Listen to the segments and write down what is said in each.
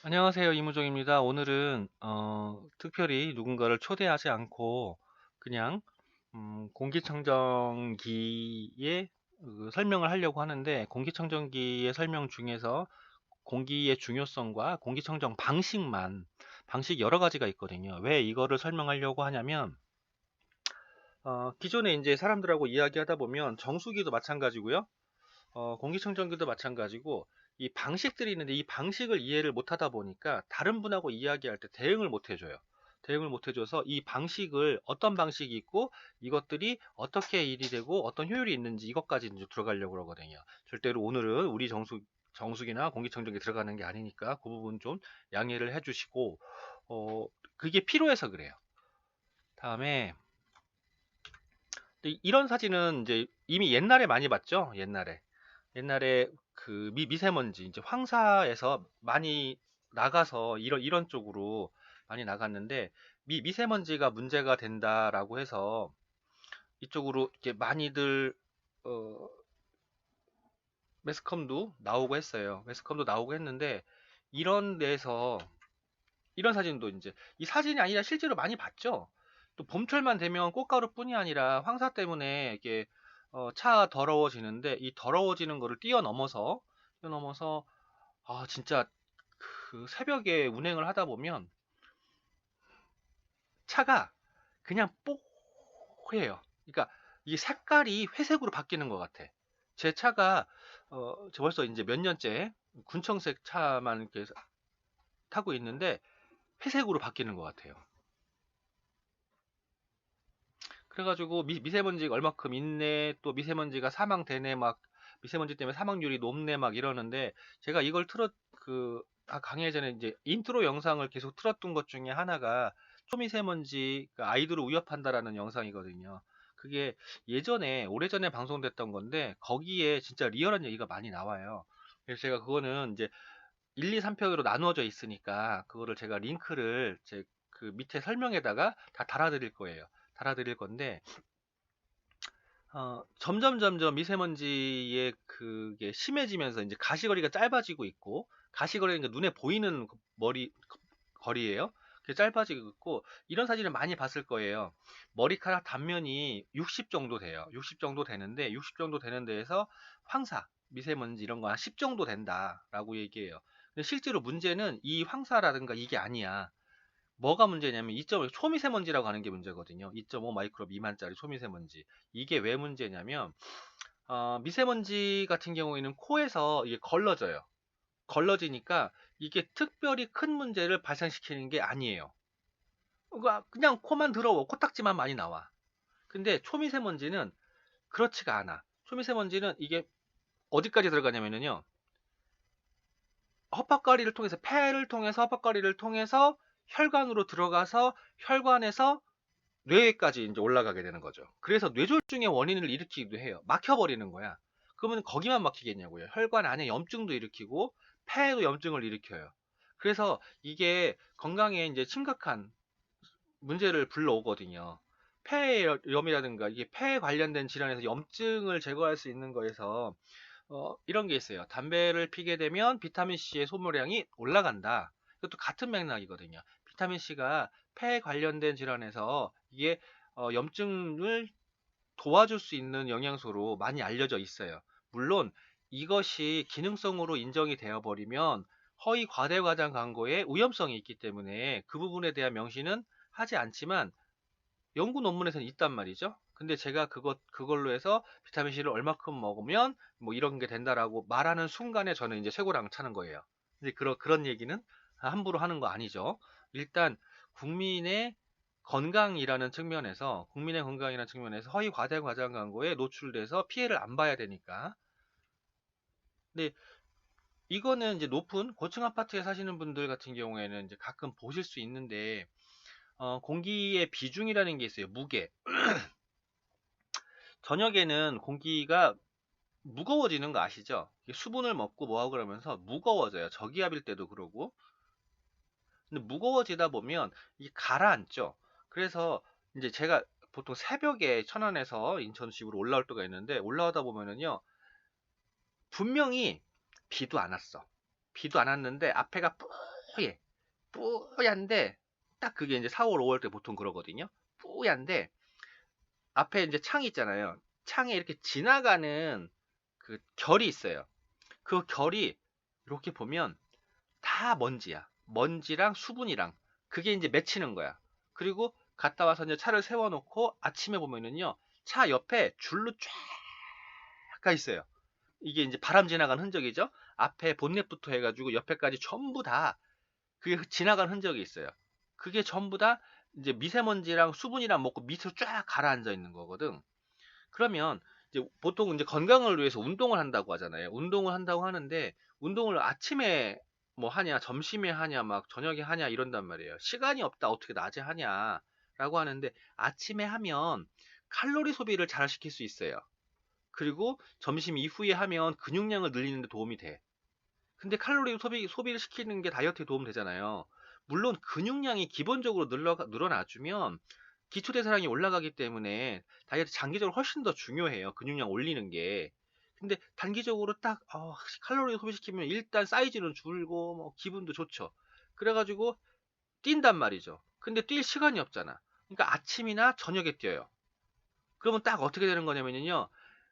안녕하세요. 이무정입니다. 오늘은 특별히 누군가를 초대하지 않고 그냥 공기청정기의 설명을 하려고 하는데, 공기청정기의 설명 중에서 공기의 중요성과 공기청정 방식 여러 가지가 있거든요. 왜 이거를 설명하려고 하냐면, 기존에 이제 사람들하고 이야기하다 보면 정수기도 마찬가지고요. 공기청정기도 마찬가지고, 이 방식들이 있는데 이 방식을 이해를 못하다 보니까 다른 분하고 이야기할 때 대응을 못 해줘요. 대응을 못 해줘서 이 방식을, 어떤 방식이 있고 이것들이 어떻게 일이 되고 어떤 효율이 있는지, 이것까지 이제 들어가려고 그러거든요. 절대로 오늘은 우리 정수기나 공기청정기 들어가는 게 아니니까 그 부분 좀 양해를 해주시고, 그게 필요해서 그래요. 다음에 이런 사진은 이제 이미 옛날에 많이 봤죠. 옛날에 그 미세먼지, 이제 황사에서 많이 나가서 이런 쪽으로 많이 나갔는데, 미세먼지가 문제가 된다라고 해서 이쪽으로 이렇게 많이들 어, 매스컴도 나오고 했어요. 매스컴도 나오고 했는데, 이런 데서 이런 사진도 이제 이 사진이 아니라 실제로 많이 봤죠. 또 봄철만 되면 꽃가루뿐이 아니라 황사 때문에 이게 차가 더러워지는데, 이 더러워지는 거를 뛰어넘어서 진짜 그 새벽에 운행을 하다 보면 차가 그냥 뽀해요. 그러니까 이 색깔이 회색으로 바뀌는 것 같아. 제 차가 저 벌써 이제 몇 년째 군청색 차만 이렇게 타고 있는데 회색으로 바뀌는 것 같아요. 그래가지고 미세먼지가 얼마큼 있네, 또 미세먼지가 사망되네, 막 미세먼지 때문에 사망률이 높네 막 이러는데, 제가 이걸 강의 전에 이제 인트로 영상을 계속 틀었던 것 중에 하나가 초미세먼지, 그 아이들을 위협한다라는 영상이거든요. 그게 예전에, 오래전에 방송됐던 건데 거기에 진짜 리얼한 얘기가 많이 나와요. 그래서 제가 그거는 이제 1, 2, 3편으로 나누어져 있으니까 그거를 제가 링크를 제 그 밑에 설명에다가 다 달아드릴 거예요. 달아드릴 건데, 점점 미세먼지의 그게 심해지면서 이제 가시거리가 짧아지고 있고, 가시거리가 눈에 보이는 거리예요. 그게 짧아지고 있고, 이런 사진을 많이 봤을 거예요. 머리카락 단면이 60 정도 돼요. 60 정도 되는데, 60 정도 되는 데에서 미세먼지 이런 거 한 10 정도 된다라고 얘기해요. 근데 실제로 문제는 이 황사라든가 이게 아니야. 뭐가 문제냐면 2.5 초미세먼지라고 하는 게 문제거든요. 2.5 마이크로 미만짜리 초미세먼지. 이게 왜 문제냐면, 미세먼지 같은 경우에는 코에서 이게 걸러져요. 걸러지니까 이게 특별히 큰 문제를 발생시키는 게 아니에요. 그러니까 그냥 코만 더러워, 코딱지만 많이 나와. 근데 초미세먼지는 그렇지가 않아. 초미세먼지는 이게 어디까지 들어가냐면요, 헛박가리를 통해서, 폐를 통해서, 헛박가리를 통해서 혈관으로 들어가서 혈관에서 뇌까지 이제 올라가게 되는 거죠. 그래서 뇌졸중의 원인을 일으키기도 해요. 막혀버리는 거야. 그러면 거기만 막히겠냐고요. 혈관 안에 염증도 일으키고 폐에도 염증을 일으켜요. 그래서 이게 건강에 이제 심각한 문제를 불러오거든요. 폐염이라든가 이게 폐에 관련된 질환에서 염증을 제거할 수 있는 거에서 이런 게 있어요. 담배를 피게 되면 비타민 C의 소모량이 올라간다. 이것도 같은 맥락이거든요. 비타민 C가 폐에 관련된 질환에서 이게 염증을 도와줄 수 있는 영양소로 많이 알려져 있어요. 물론 이것이 기능성으로 인정이 되어 버리면 허위 과대과장 광고에 위험성이 있기 때문에 그 부분에 대한 명시는 하지 않지만 연구 논문에서는 있단 말이죠. 근데 제가 그걸로 해서 비타민 C를 얼마큼 먹으면 뭐 이런 게 된다라고 말하는 순간에 저는 이제 쇠고랑 차는 거예요. 근데 그런 얘기는 함부로 하는 거 아니죠. 일단 국민의 국민의 건강이라는 측면에서 허위 과대 과장 광고에 노출돼서 피해를 안 봐야 되니까. 근데 이거는 이제 높은 고층 아파트에 사시는 분들 같은 경우에는 이제 가끔 보실 수 있는데, 공기의 비중이라는 게 있어요. 무게. 저녁에는 공기가 무거워지는 거 아시죠? 수분을 먹고 뭐하고 그러면서 무거워져요. 저기압일 때도 그러고. 근데 무거워지다 보면 이게 가라앉죠. 그래서 이제 제가 보통 새벽에 천안에서 인천식으로 올라올 때가 있는데, 올라오다 보면은요, 분명히 비도 안 왔어. 비도 안 왔는데 앞에가 뽀얘. 뽀얀데 딱 그게 이제 4월, 5월 때 보통 그러거든요. 뽀얀데 앞에 이제 창이 있잖아요. 창에 이렇게 지나가는 그 결이 있어요. 그 결이 이렇게 보면 다 먼지야. 먼지랑 수분이랑 그게 이제 맺히는 거야. 그리고 갔다 와서 이제 차를 세워놓고 아침에 보면은요, 차 옆에 줄로 쫙 가 있어요. 이게 이제 바람 지나간 흔적이죠. 앞에 본넷부터 해가지고 옆에까지 전부 다 그게 지나간 흔적이 있어요. 그게 전부 다 이제 미세먼지랑 수분이랑 먹고 밑으로 쫙 가라앉아 있는 거거든. 그러면 이제 보통 이제 건강을 위해서 운동을 한다고 하잖아요. 운동을 한다고 하는데 운동을 아침에 뭐 하냐, 점심에 하냐, 막 저녁에 하냐 이런단 말이에요. 시간이 없다, 어떻게 낮에 하냐라고 하는데 아침에 하면 칼로리 소비를 잘 시킬 수 있어요. 그리고 점심 이후에 하면 근육량을 늘리는 데 도움이 돼. 근데 칼로리 소비를 시키는 게 다이어트에 도움 되잖아요. 물론 근육량이 기본적으로 늘어나주면 기초대사량이 올라가기 때문에 다이어트 장기적으로 훨씬 더 중요해요. 근육량 올리는 게. 근데 단기적으로 딱 칼로리 소비시키면 일단 사이즈는 줄고 뭐 기분도 좋죠. 그래가지고 뛴단 말이죠. 근데 뛸 시간이 없잖아. 그러니까 아침이나 저녁에 뛰어요. 그러면 딱 어떻게 되는 거냐면요.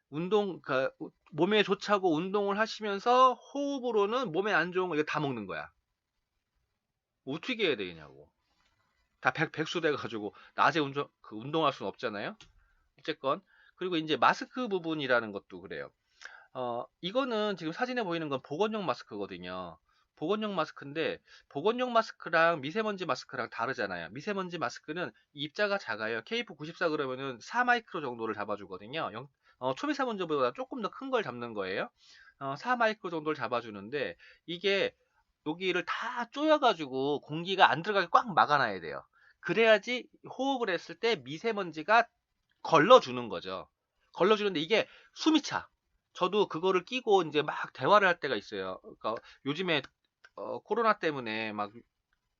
그러니까 몸에 좋자고 운동을 하시면서 호흡으로는 몸에 안 좋은 거 이거 다 먹는 거야. 어떻게 해야 되냐고. 다 백수 돼가지고 낮에 운동할 수는 없잖아요. 어쨌건 그리고 이제 마스크 부분이라는 것도 그래요. 이거는 지금 사진에 보이는 건 보건용 마스크거든요. 보건용 마스크인데 보건용 마스크랑 미세먼지 마스크랑 다르잖아요. 미세먼지 마스크는 입자가 작아요. KF94 그러면은 4마이크로 정도를 잡아주거든요. 초미세먼지보다 조금 더 큰 걸 잡는 거예요. 4마이크로 정도를 잡아주는데 이게 여기를 다 쪼여가지고 공기가 안 들어가게 꽉 막아놔야 돼요. 그래야지 호흡을 했을 때 미세먼지가 걸러주는 거죠. 걸러주는데 이게 숨이 차. 저도 그거를 끼고 이제 막 대화를 할 때가 있어요. 그러니까 요즘에 코로나 때문에 막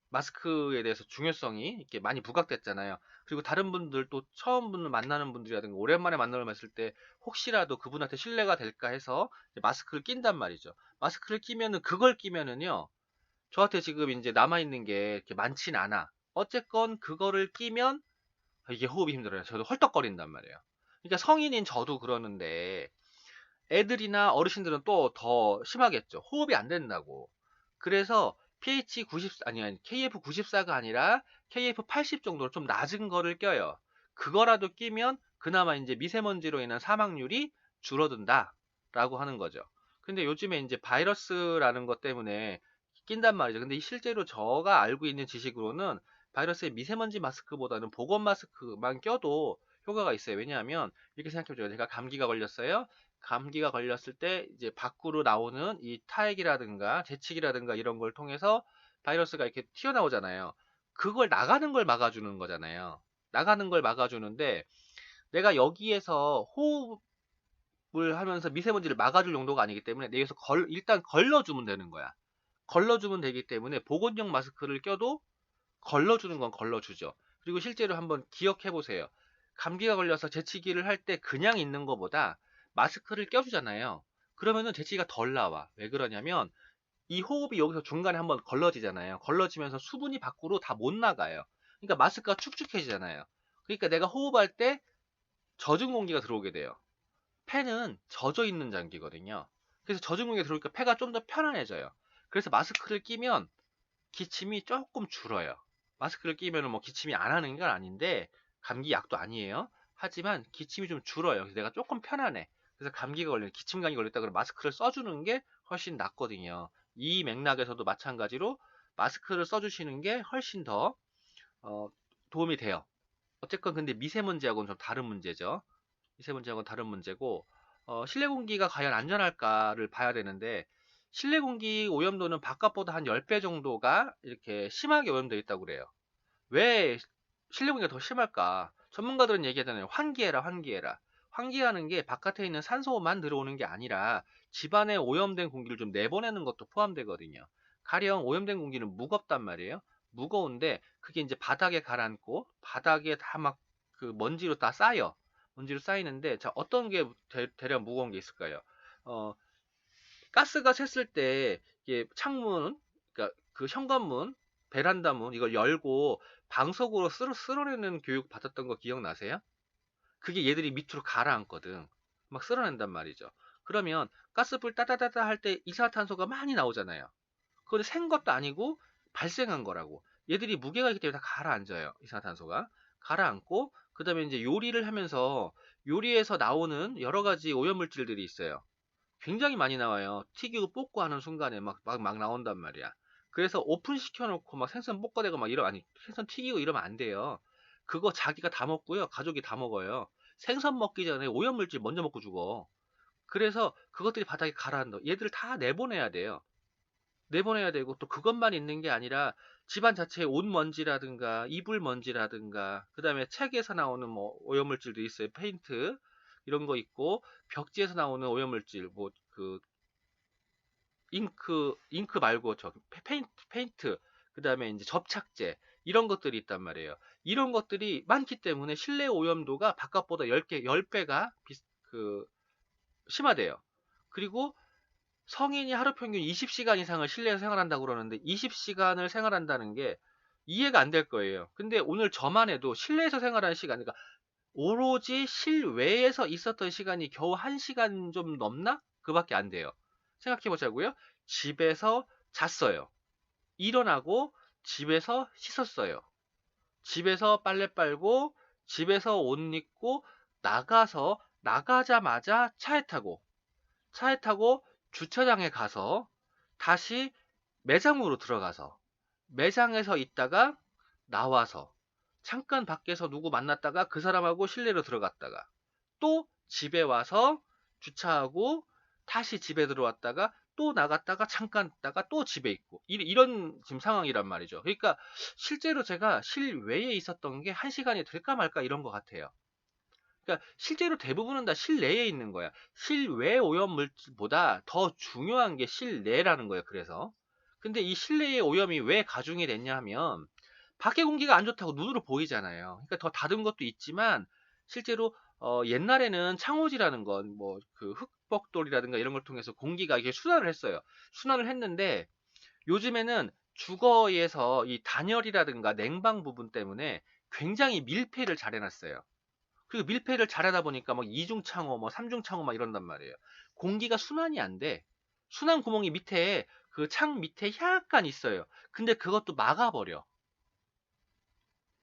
마스크에 대해서 중요성이 이렇게 많이 부각됐잖아요. 그리고 다른 분들 또 처음 분을 만나는 분들이라든가 오랜만에 만나는 분 있을 때 혹시라도 그분한테 신뢰가 될까 해서 마스크를 낀단 말이죠. 마스크를 끼면은 그걸 끼면은요. 저한테 지금 이제 남아있는 게 이렇게 많진 않아. 어쨌건 그거를 끼면 이게 호흡이 힘들어요. 저도 헐떡거린단 말이에요. 그러니까 성인인 저도 그러는데 애들이나 어르신들은 또 더 심하겠죠. 호흡이 안 된다고. 그래서 pH 90, 아니, KF 94가 아니라 KF 80 정도로 좀 낮은 거를 껴요. 그거라도 끼면 그나마 이제 미세먼지로 인한 사망률이 줄어든다. 라고 하는 거죠. 근데 요즘에 이제 바이러스라는 것 때문에 낀단 말이죠. 근데 실제로 제가 알고 있는 지식으로는 바이러스의 미세먼지 마스크보다는 보건 마스크만 껴도 효과가 있어요. 왜냐하면 이렇게 생각해보죠. 제가 감기가 걸렸어요. 감기가 걸렸을 때 이제 밖으로 나오는 이 타액이라든가 재채기라든가 이런 걸 통해서 바이러스가 이렇게 튀어나오잖아요. 그걸 나가는 걸 막아주는 거잖아요. 나가는 걸 막아주는데 내가 여기에서 호흡을 하면서 미세먼지를 막아줄 용도가 아니기 때문에 내에서 일단 걸러주면 되는 거야. 걸러주면 되기 때문에 보건용 마스크를 껴도 걸러주는 건 걸러주죠. 그리고 실제로 한번 기억해 보세요. 감기가 걸려서 재치기를 할 때 그냥 있는 것보다 마스크를 껴주잖아요. 그러면은 재치기가 덜 나와. 왜 그러냐면 이 호흡이 여기서 중간에 한번 걸러지잖아요. 걸러지면서 수분이 밖으로 다 못 나가요. 그러니까 마스크가 축축해지잖아요. 그러니까 내가 호흡할 때 젖은 공기가 들어오게 돼요. 폐는 젖어 있는 장기거든요. 그래서 젖은 공기가 들어오니까 폐가 좀 더 편안해져요. 그래서 마스크를 끼면 기침이 조금 줄어요. 마스크를 끼면 뭐 기침이 안 하는 건 아닌데 감기 약도 아니에요. 하지만 기침이 좀 줄어요. 그래서 내가 조금 편안해. 그래서 기침감이 걸렸다 그러면 마스크를 써주는 게 훨씬 낫거든요. 이 맥락에서도 마찬가지로 마스크를 써주시는 게 훨씬 더 어, 도움이 돼요. 어쨌건 근데 미세먼지하고는 좀 다른 문제죠. 미세먼지하고는 다른 문제고 실내 공기가 과연 안전할까를 봐야 되는데 실내 공기 오염도는 바깥보다 한 10배 정도가 이렇게 심하게 오염되어 있다고 그래요. 왜 실내 공기가 더 심할까? 전문가들은 얘기하잖아요. 환기해라, 환기해라. 환기하는 게 바깥에 있는 산소만 들어오는 게 아니라 집안에 오염된 공기를 좀 내보내는 것도 포함되거든요. 가령 오염된 공기는 무겁단 말이에요. 무거운데 그게 이제 바닥에 가라앉고 바닥에 다 막 그 먼지로 다 쌓여. 먼지로 쌓이는데 자 어떤 게 대략 무거운 게 있을까요? 어, 가스가 샜을 때 이게 창문 그러니까 그 현관문, 베란다 문 이걸 열고 방석으로 쓸어내는 교육 받았던 거 기억나세요? 그게 얘들이 밑으로 가라앉거든. 막 쓸어낸단 말이죠. 그러면 가스불 따다다다 할 때 이산화탄소가 많이 나오잖아요. 그건 생 것도 아니고 발생한 거라고. 얘들이 무게가 있기 때문에 다 가라앉아요. 이산화탄소가. 가라앉고 그다음에 이제 요리를 하면서 요리에서 나오는 여러 가지 오염물질들이 있어요. 굉장히 많이 나와요. 튀기고 볶고 하는 순간에 막 나온단 말이야. 그래서 오픈 시켜놓고 막 생선 볶아대고 막 아니, 생선 튀기고 이러면 안 돼요. 그거 자기가 다 먹고요. 가족이 다 먹어요. 생선 먹기 전에 오염물질 먼저 먹고 죽어. 그래서 그것들이 바닥에 가라앉아. 얘들을 다 내보내야 돼요. 내보내야 되고 또 그것만 있는 게 아니라 집안 자체에 옷 먼지라든가 이불 먼지라든가 그다음에 책에서 나오는 뭐 오염물질도 있어요. 페인트 이런 거 있고 벽지에서 나오는 오염물질 뭐 그 잉크 말고 저 페인트 그다음에 이제 접착제 이런 것들이 있단 말이에요. 이런 것들이 많기 때문에 실내 오염도가 바깥보다 10배가 그 심하대요. 그리고 성인이 하루 평균 20시간 이상을 실내에서 생활한다고 그러는데 20시간을 생활한다는 게 이해가 안 될 거예요. 근데 오늘 저만 해도 실내에서 생활하는 시간, 그러니까 오로지 실외에서 있었던 시간이 겨우 1시간 좀 넘나? 그밖에 안 돼요. 생각해 보자고요. 집에서 잤어요. 일어나고 집에서 씻었어요. 집에서 빨래 빨고 집에서 옷 입고 나가자마자 차에 타고 주차장에 가서 다시 매장으로 들어가서 매장에서 있다가 나와서 잠깐 밖에서 누구 만났다가 그 사람하고 실내로 들어갔다가 또 집에 와서 주차하고 다시 집에 들어왔다가 또 나갔다가 잠깐 있다가 또 집에 있고 이런 지금 상황이란 말이죠. 그러니까 실제로 제가 실외에 있었던 게 1시간이 될까 말까 이런 것 같아요. 그러니까 실제로 대부분은 다 실내에 있는 거야. 실외 오염물질보다 더 중요한 게 실내라는 거예요. 그래서. 근데 이 실내의 오염이 왜 가중이 됐냐 하면 밖에 공기가 안 좋다고 눈으로 보이잖아요. 그러니까 더 다른 것도 있지만 실제로 옛날에는 창호지라는 건 뭐 그 흙벽돌이라든가 이런 걸 통해서 공기가 이게 순환을 했어요. 순환을 했는데 요즘에는 주거에서 이 단열이라든가 냉방 부분 때문에 굉장히 밀폐를 잘 해놨어요. 그리고 밀폐를 잘하다 보니까 막 이중창호, 뭐 삼중창호 막 이런단 말이에요. 공기가 순환이 안 돼. 순환 구멍이 밑에 그 창 밑에 약간 있어요. 근데 그것도 막아버려.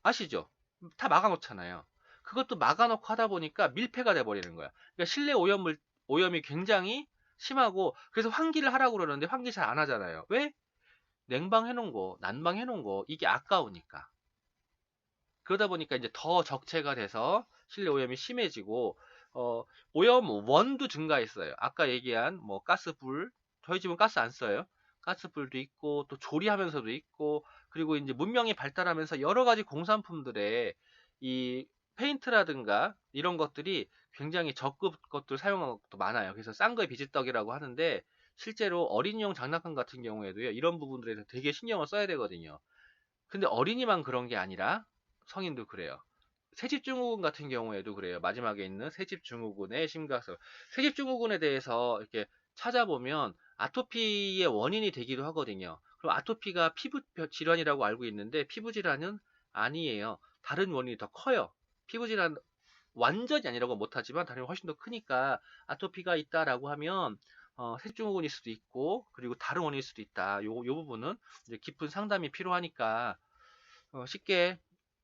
아시죠? 다 막아놓잖아요. 그것도 막아놓고 하다 보니까 밀폐가 돼버리는 거야. 그러니까 실내 오염이 굉장히 심하고 그래서 환기를 하라고 그러는데 환기 잘 안 하잖아요. 왜? 냉방 해놓은 거, 난방 해놓은 거 이게 아까우니까. 그러다 보니까 이제 더 적체가 돼서 실내 오염이 심해지고 오염 원도 증가했어요. 아까 얘기한 뭐 가스불, 저희 집은 가스 안 써요. 가스불도 있고 또 조리하면서도 있고 그리고 이제 문명이 발달하면서 여러 가지 공산품들에 이 페인트라든가 이런 것들이 굉장히 저급 것들 사용한 것도 많아요. 그래서 싼 거에 비지떡이라고 하는데 실제로 어린이용 장난감 같은 경우에도요. 이런 부분들에 서 되게 신경을 써야 되거든요. 근데 어린이만 그런 게 아니라 성인도 그래요. 새집증후군 같은 경우에도 그래요. 마지막에 있는 새집증후군의 심각성. 새집증후군에 대해서 이렇게 찾아보면 아토피의 원인이 되기도 하거든요. 그럼 아토피가 피부 질환이라고 알고 있는데 피부 질환은 아니에요. 다른 원인이 더 커요. 피부 질환 완전히 아니라고 못하지만 다른 훨씬 더 크니까 아토피가 있다라고 하면 색증후군일 수도 있고 그리고 다른 원인일 수도 있다. 요 부분은 이제 깊은 상담이 필요하니까 쉽게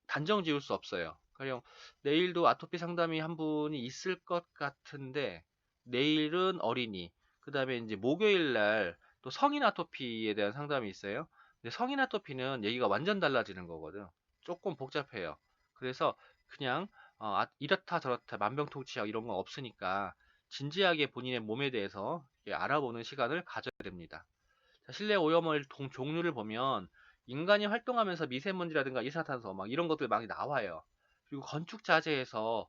단정 지을 수 없어요. 가령 내일도 아토피 상담이 한 분이 있을 것 같은데 내일은 어린이, 그 다음에 이제 목요일 날 또 성인 아토피에 대한 상담이 있어요. 근데 성인 아토피는 얘기가 완전 달라지는 거거든. 조금 복잡해요. 그래서 그냥 이렇다 저렇다 만병통치약 이런 건 없으니까 진지하게 본인의 몸에 대해서 알아보는 시간을 가져야 됩니다. 자, 실내 오염물 종류를 보면 인간이 활동하면서 미세먼지라든가 이산화탄소 막 이런 것들 많이 나와요. 그리고 건축 자재에서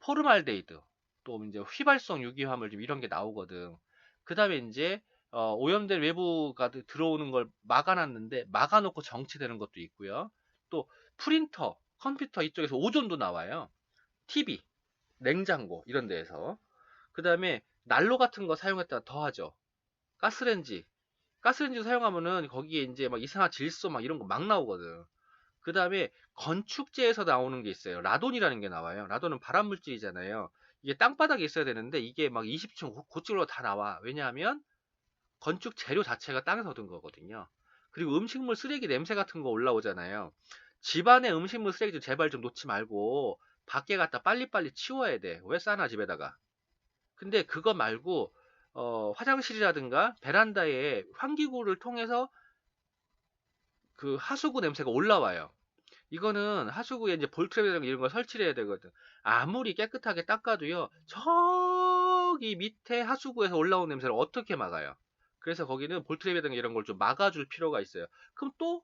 포름알데히드 또 이제 휘발성 유기화물 이런 게 나오거든. 그 다음에 이제 오염된 외부가 들어오는 걸 막아놨는데 막아놓고 정체되는 것도 있고요. 또 프린터, 컴퓨터 이쪽에서 오존도 나와요. TV, 냉장고 이런 데에서. 그 다음에 난로 같은 거 사용했다가 더하죠. 가스렌지 가스레인지 사용하면은 거기에 이제 막 이상한 질소 막 이런 거 막 나오거든. 그 다음에 건축재에서 나오는 게 있어요. 라돈이라는 게 나와요. 라돈은 발암 물질이잖아요. 이게 땅바닥에 있어야 되는데 이게 막 20층 고층으로 다 나와. 왜냐하면 건축 재료 자체가 땅에서 얻은 거거든요. 그리고 음식물 쓰레기 냄새 같은 거 올라오잖아요. 집안에 음식물 쓰레기 좀 제발 좀 놓지 말고 밖에 갖다 빨리빨리 치워야 돼. 왜 싸나 집에다가. 근데 그거 말고 화장실이라든가 베란다에 환기구를 통해서 그 하수구 냄새가 올라와요. 이거는 하수구에 이제 볼트랩이나 이런 걸 설치를 해야 되거든. 아무리 깨끗하게 닦아도요, 저기 밑에 하수구에서 올라오는 냄새를 어떻게 막아요? 그래서 거기는 볼트랩이나 이런 걸 좀 막아줄 필요가 있어요. 그럼 또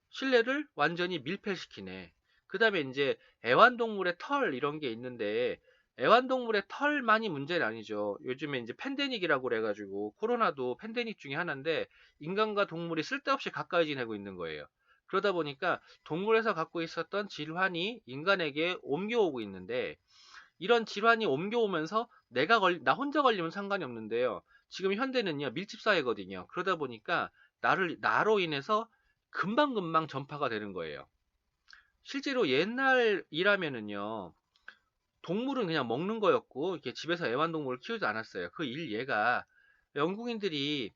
실내를 완전히 밀폐시키네. 그 다음에 이제 애완동물의 털 이런 게 있는데, 애완동물의 털만이 문제는 아니죠. 요즘에 이제 팬데믹이라고 그래가지고 코로나도 팬데믹 중에 하나인데 인간과 동물이 쓸데없이 가까이 지내고 있는 거예요. 그러다 보니까 동물에서 갖고 있었던 질환이 인간에게 옮겨오고 있는데 이런 질환이 옮겨오면서 나 혼자 걸리면 상관이 없는데요. 지금 현대는요, 밀집 사회거든요. 그러다 보니까 나로 인해서 금방금방 전파가 되는 거예요. 실제로 옛날이라면은요, 동물은 그냥 먹는 거였고, 이렇게 집에서 애완동물을 키우지 않았어요. 그 얘가 영국인들이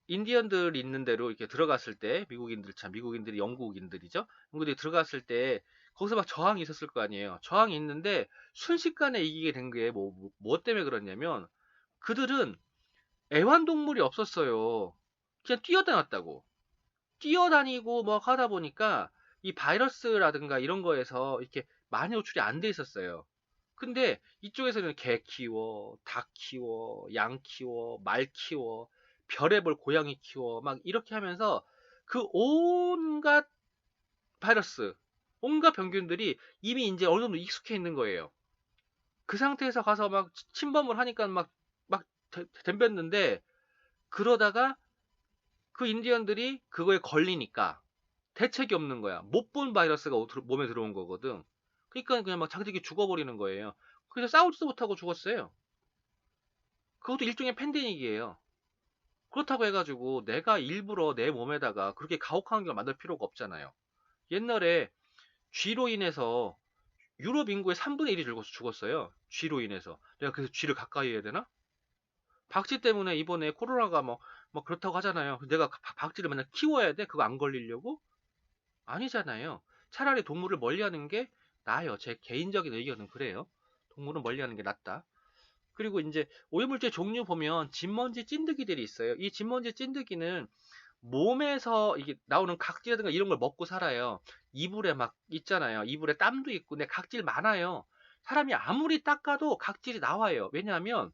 인디언들 있는 데로 이렇게 들어갔을 때, 미국인들이 영국인들이죠. 영국인들이 들어갔을 때, 거기서 막 저항이 있었을 거 아니에요. 저항이 있는데, 순식간에 이기게 된 게 뭐 때문에 그러냐면, 그들은 애완동물이 없었어요. 그냥 뛰어다녔다고. 뛰어다니고 뭐 하다 보니까 이 바이러스라든가 이런 거에서 이렇게 많이 노출이 안 돼 있었어요. 근데 이쪽에서는 개 키워, 닭 키워, 양 키워, 말 키워, 별의별 고양이 키워, 막 이렇게 하면서 그 온갖 바이러스, 온갖 병균들이 이미 이제 어느 정도 익숙해 있는 거예요. 그 상태에서 가서 막 침범을 하니까 막 덤볐는데 그러다가 그 인디언들이 그거에 걸리니까 대책이 없는 거야. 못 본 바이러스가 몸에 들어온 거거든. 그러니까 그냥 막 자기들이 죽어버리는 거예요. 그래서 싸우지도 못하고 죽었어요. 그것도 일종의 팬데믹이에요. 그렇다고 해가지고 내가 일부러 내 몸에다가 그렇게 가혹한 걸 만들 필요가 없잖아요. 옛날에 쥐로 인해서 유럽 인구의 3분의 1이 죽었어요. 쥐로 인해서. 내가 그래서 쥐를 가까이 해야 되나? 박쥐 때문에 이번에 코로나가 뭐 그렇다고 하잖아요. 내가 박쥐를 맨날 키워야 돼? 그거 안 걸리려고? 아니잖아요. 차라리 동물을 멀리하는 게 나아요. 제 개인적인 의견은 그래요. 동물은 멀리하는 게 낫다. 그리고 이제 오염물질 종류 보면 진먼지 찐드기들이 있어요. 이 진먼지 찐드기는 몸에서 이게 나오는 각질이라든가 이런 걸 먹고 살아요. 이불에 막 있잖아요. 이불에 땀도 있고, 근데 각질 많아요. 사람이 아무리 닦아도 각질이 나와요. 왜냐하면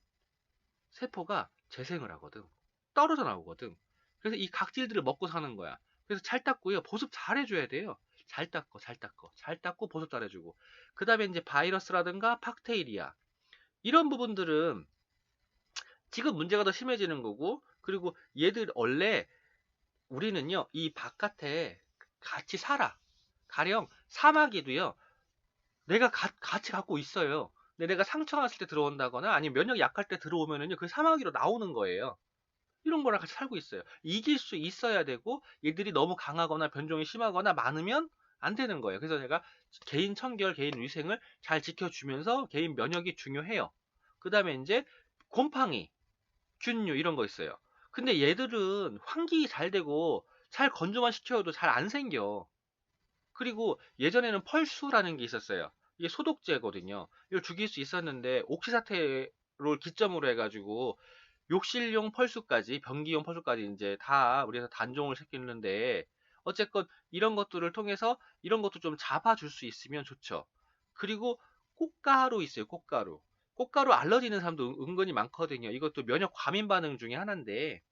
세포가 재생을 하거든. 떨어져 나오거든. 그래서 이 각질들을 먹고 사는 거야. 그래서 잘 닦고요. 보습 잘 해줘야 돼요. 잘 닦고, 잘 닦고, 잘 닦고, 보습 잘 해주고. 그 다음에 이제 바이러스라든가 박테리아. 이런 부분들은 지금 문제가 더 심해지는 거고, 그리고 얘들 원래 우리는요, 이 바깥에 같이 살아. 가령 사마귀도요, 내가 같이 갖고 있어요. 근데 내가 상처 났을 때 들어온다거나 아니면 면역이 약할 때 들어오면은요, 그 사마귀로 나오는 거예요. 이런 거랑 같이 살고 있어요. 이길 수 있어야 되고 얘들이 너무 강하거나 변종이 심하거나 많으면 안 되는 거예요. 그래서 제가 개인 청결, 개인 위생을 잘 지켜주면서 개인 면역이 중요해요. 그 다음에 이제 곰팡이, 균류 이런 거 있어요. 근데 얘들은 환기 잘 되고 잘 건조만 시켜도 잘 안 생겨. 그리고 예전에는 펄수라는 게 있었어요. 이게 소독제거든요. 이걸 죽일 수 있었는데 옥시사테를 기점으로 해가지고 욕실용 펄수까지 변기용 펄수까지 이제 다 우리가 단종을 시키는데 어쨌건 이런 것들을 통해서 이런 것도 좀 잡아줄 수 있으면 좋죠. 그리고 꽃가루 있어요. 꽃가루. 꽃가루 알러지 있는 사람도 은근히 많거든요. 이것도 면역 과민 반응 중에 하나인데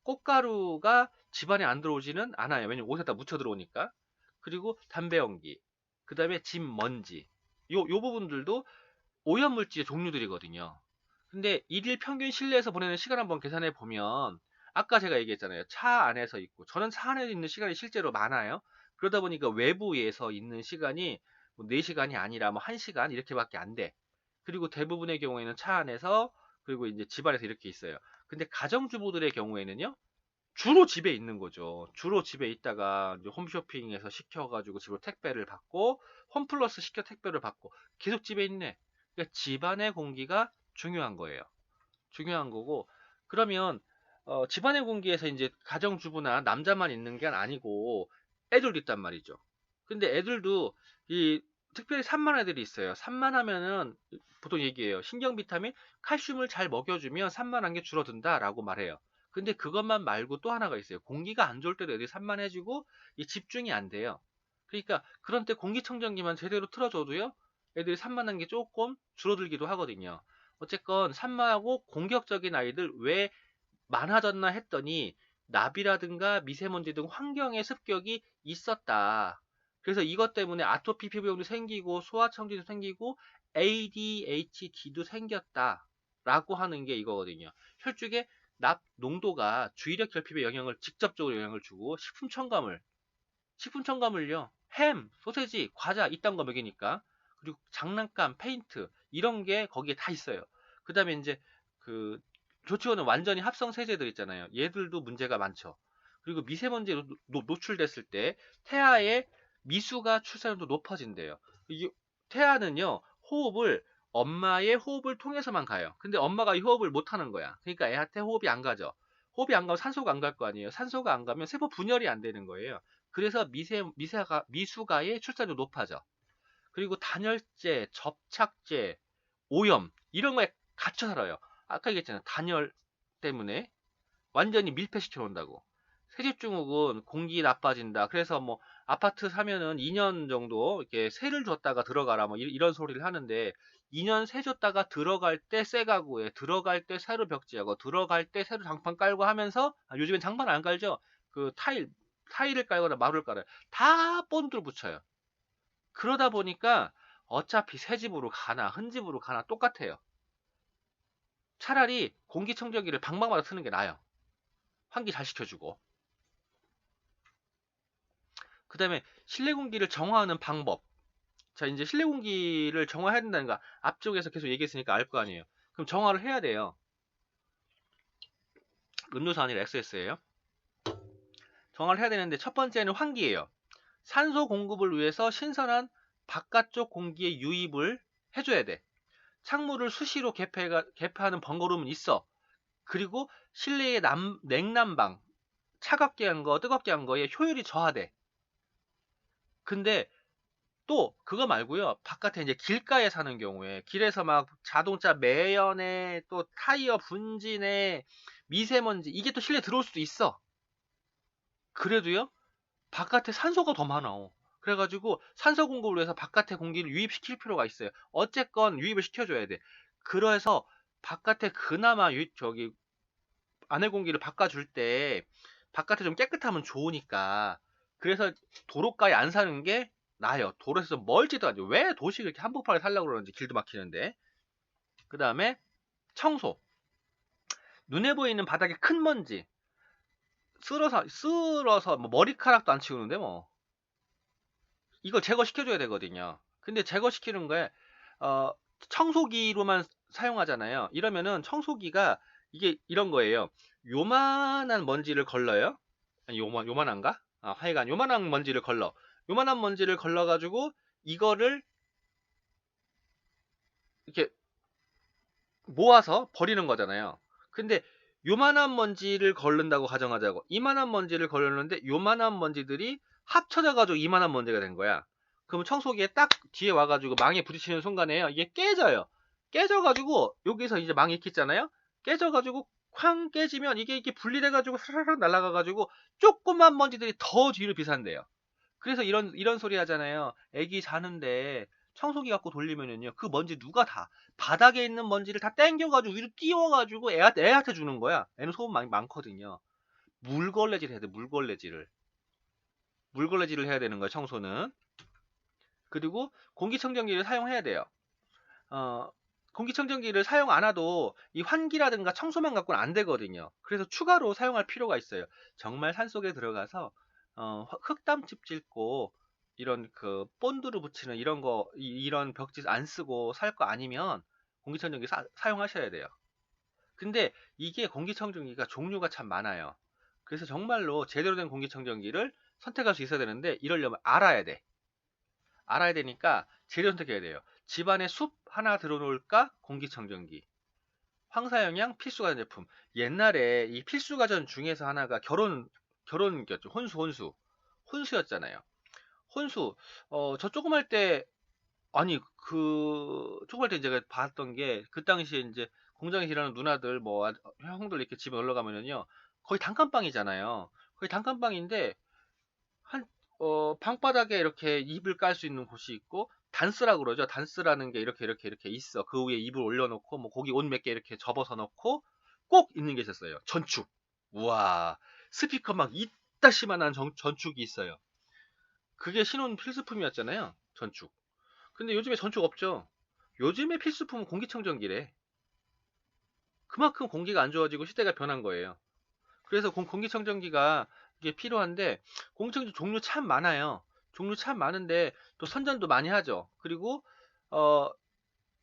꽃가루가 집안에 안 들어오지는 않아요. 왜냐면 옷에다 묻혀 들어오니까. 그리고 담배 연기, 그 다음에 집 먼지. 요 부분들도 오염물질의 종류들이거든요. 근데 일일 평균 실내에서 보내는 시간 한번 계산해 보면 아까 제가 얘기했잖아요. 차 안에서 있고 저는 차 안에 있는 시간이 실제로 많아요. 그러다 보니까 외부에서 있는 시간이 뭐 4시간이 아니라 뭐 1시간 이렇게밖에 안 돼. 그리고 대부분의 경우에는 차 안에서 그리고 이제 집 안에서 이렇게 있어요. 근데 가정주부들의 경우에는요, 주로 집에 있는 거죠. 주로 집에 있다가 이제 홈쇼핑에서 시켜가지고 집으로 택배를 받고, 홈플러스 시켜 택배를 받고, 계속 집에 있네. 그러니까 집안의 공기가 중요한 거예요. 중요한 거고, 그러면 집안의 공기에서 이제 가정주부나 남자만 있는 게 아니고 애들도 있단 말이죠. 근데 애들도 이 특별히 산만 애들이 있어요. 산만하면은 보통 얘기해요. 신경 비타민, 칼슘을 잘 먹여주면 산만한 게 줄어든다라고 말해요. 근데 그것만 말고 또 하나가 있어요. 공기가 안 좋을 때도 애들이 산만해지고 이 집중이 안 돼요. 그러니까 그런 때 공기청정기만 제대로 틀어줘도요, 애들이 산만한 게 조금 줄어들기도 하거든요. 어쨌건 산만하고 공격적인 아이들 왜 많아졌나 했더니 나비라든가 미세먼지 등 환경의 습격이 있었다. 그래서 이것 때문에 아토피 피부염도 생기고 소아청진도 생기고 ADHD도 생겼다. 라고 하는 게 이거거든요. 혈중의 납 농도가 주의력 결핍에 영향을 직접적으로 영향을 주고 식품 첨가물요. 햄, 소세지, 과자 이딴 거 먹이니까. 그리고 장난감, 페인트 이런 게 거기에 다 있어요. 그다음에 이제 그 조치원은 완전히 합성 세제들 있잖아요. 얘들도 문제가 많죠. 그리고 미세먼지에 노출됐을 때 태아의 미수가 출산율도 높아진대요. 이게 태아는요, 호흡을 엄마의 호흡을 통해서만 가요. 근데 엄마가 이 호흡을 못 하는 거야. 그러니까 애한테 호흡이 안 가죠. 호흡이 안 가면 산소가 안 갈 거 아니에요. 산소가 안 가면 세포 분열이 안 되는 거예요. 그래서 미수가의 출산율이 높아져. 그리고 단열재, 접착제, 오염 이런 거에 갇혀 살아요. 아까 얘기했잖아요. 단열 때문에 완전히 밀폐시켜 놓는다고. 세집중국은 공기 나빠진다. 그래서 뭐 아파트 사면은 2년 정도 이렇게 세를 줬다가 들어가라 뭐 이런 소리를 하는데, 2년 세 줬다가 들어갈 때 새 가구에 들어갈 때 새로 벽지하고 들어갈 때 새로 장판 깔고 하면서, 요즘엔 장판 안 깔죠. 그 타일을 깔거나 마루를 깔아요. 다 본드를 붙여요. 그러다 보니까 어차피 새 집으로 가나 흠 집으로 가나 똑같아요. 차라리 공기청정기를 방방마다 쓰는 게 나아요. 환기 잘 시켜주고. 그 다음에 실내 공기를 정화하는 방법. 자, 이제 실내 공기를 정화해야 된다는 거 앞쪽에서 계속 얘기했으니까 알 거 아니에요. 그럼 정화를 해야 돼요. 음료수 아니라 XS예요. 정화를 해야 되는데 첫 번째는 환기예요. 산소 공급을 위해서 신선한 바깥쪽 공기의 유입을 해줘야 돼. 창문을 수시로 개폐하는 번거로움은 있어. 그리고 실내의 냉난방, 차갑게 한 거, 뜨겁게 한 거에 효율이 저하돼. 근데 또 그거 말고요. 바깥에 이제 길가에 사는 경우에 길에서 막 자동차 매연에 또 타이어 분진에 미세먼지 이게 또 실내 들어올 수도 있어. 그래도요. 바깥에 산소가 더 많아. 그래가지고 산소 공급을 위해서 바깥에 공기를 유입시킬 필요가 있어요. 어쨌건 유입을 시켜줘야 돼. 그래서 바깥에 그나마 저기 안에 공기를 바꿔줄 때 바깥에 좀 깨끗하면 좋으니까, 그래서 도로가에 안 사는 게 나아요. 도로에서 멀지도 않죠. 왜 도시 그렇게 한복판에 살려고 그러는지 길도 막히는데. 그 다음에 청소. 눈에 보이는 바닥에 큰 먼지 쓸어서 뭐 머리카락도 안 치우는데 뭐 이걸 제거시켜줘야 되거든요. 근데 제거시키는 거에 어, 청소기로만 사용하잖아요. 이러면은 청소기가 이게 이런 거예요. 요만한 먼지를 걸러요. 아니, 요만한가? 하여간 요만한 먼지를 걸러. 요만한 먼지를 걸러가지고 이거를 이렇게 모아서 버리는 거잖아요. 근데 요만한 먼지를 걸른다고 가정하자고. 이만한 먼지를 걸렀는데 요만한 먼지들이 합쳐져가지고 이만한 먼지가 된 거야. 그러면 청소기에 딱 뒤에 와가지고 망에 부딪히는 순간에요. 이게 깨져요. 깨져가지고 여기서 이제 망이 있겠잖아요. 깨져가지고 쾅 깨지면 이게 분리돼가지고 사르르 날아가가지고 조그만 먼지들이 더 뒤로 비산대요. 그래서 이런 소리 하잖아요. 애기 자는데 청소기 갖고 돌리면은요, 그 먼지 누가 다 바닥에 있는 먼지를 다 땡겨가지고 위로 띄워가지고 애한테 주는 거야. 애는 소음 많거든요. 물걸레질 해야 돼. 물걸레질을 해야 되는 거야, 청소는. 그리고 공기청정기를 사용해야 돼요. 어, 공기청정기를 사용 안 해도 이 환기라든가 청소만 갖고는 안 되거든요. 그래서 추가로 사용할 필요가 있어요. 정말 산속에 들어가서 흙담집 짓고 이런 그 본드를 붙이는 이런 거 이런 벽지 안 쓰고 살 거 아니면 공기청정기 사용하셔야 돼요. 근데 이게 공기청정기가 종류가 참 많아요. 그래서 정말로 제대로 된 공기청정기를 선택할 수 있어야 되는데 이러려면 알아야 돼. 알아야 되니까 제대로 선택해야 돼요. 집안에 숲 하나 들어놓을까? 공기청정기. 황사영양 필수가전제품. 옛날에 이 필수가전 중에서 하나가 결혼기였죠. 혼수였잖아요. 혼수. 저 조그말 때 아니 조그말 때 제가 봤던 게 그 당시에 이제 공장에 일하는 누나들 뭐 형들 이렇게 집에 놀러 가면은요. 거의 단칸방이잖아요. 거의 단칸방인데 한 방바닥에 이렇게 이불 깔 수 있는 곳이 있고 단스라 그러죠. 단스라는 게 이렇게 있어. 그 위에 이불 올려놓고 뭐 고기 옷 몇 개 이렇게 접어서 넣고 꼭 있는 게 있었어요. 전축. 우와. 스피커 막 이따시만한 전축이 있어요. 그게 신혼 필수품이었잖아요. 전축. 근데 요즘에 전축 없죠. 요즘에 필수품은 공기청정기래. 그만큼 공기가 안 좋아지고 시대가 변한 거예요. 그래서 공기청정기가 이게 필요한데 공기청정기 종류 참 많아요. 종류 참 많은데 또 선전도 많이 하죠. 그리고 어,